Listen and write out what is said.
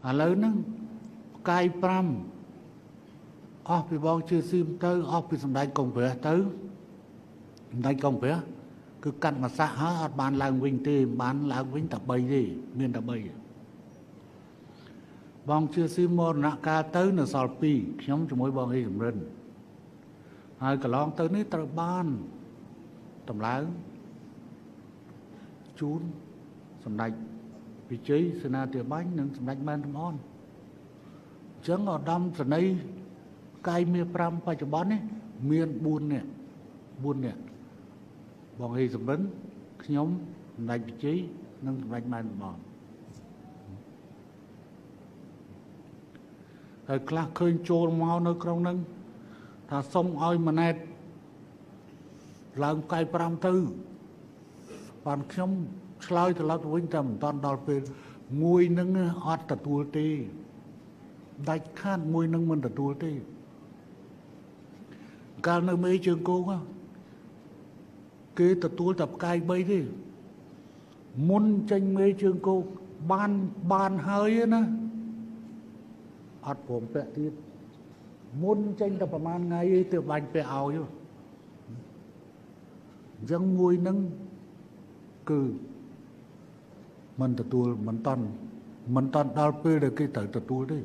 ឥឡូវហ្នឹងកាយ5អស់ពីបងជឿស៊ីមទៅអស់ពីសម្ដេចកុងព្រះទៅសម្ដេចកុងព្រះគឺកាត់មួយសាសហើយអត់បានឡើងវិញទេបានឡើងវិញតែ3ទេមានតែ3បងជឿស៊ីមមរណកាលទៅនៅសល់2ខ្ញុំជាមួយបងអេសំរិនហើយកន្លងទៅនេះត្រូវបានតម្លើងជូនសម្ដេចវិជ័យសេនាធិបាញ់និងសម្ដេចម៉ែនសំអនអញ្ចឹងឧត្តមសេនីយ៍កាយមាស5បច្ចុប្បន្ននេះមាន4នាក់បងអេសំរិនខ្ញុំសម្ដេចវិជ័យនិងសម្ដេចម៉ែនសំអនហើយខ្លះឃើញចូលមកនៅក្នុងហ្នឹងថាសុំឲ្យម៉ណែតឡើងកាយ5ទៅបានខ្ញុំឆ្លើយត្រឡប់ទៅវិញតែមិនតាន់ដល់ពេលមួយនឹងអត់ទទួលទេដាច់ខាតមួយនឹងមិនទទួលទេកាលនៅមេជើងគោកគេទទួលតែផ្កាយ3ទេមុនចេញមេជើងគោកបានហើយណាអត់ព្រមពាក់ទៀតមុនចេញតែប្រហែលថ្ងៃឯងទើបបាញ់ពាក់ឲ្យអញ្ចឹងមួយនឹងគឺមិនទទួលមិនតាន់ដល់ពេលដែលគេត្រូវទទួលទេ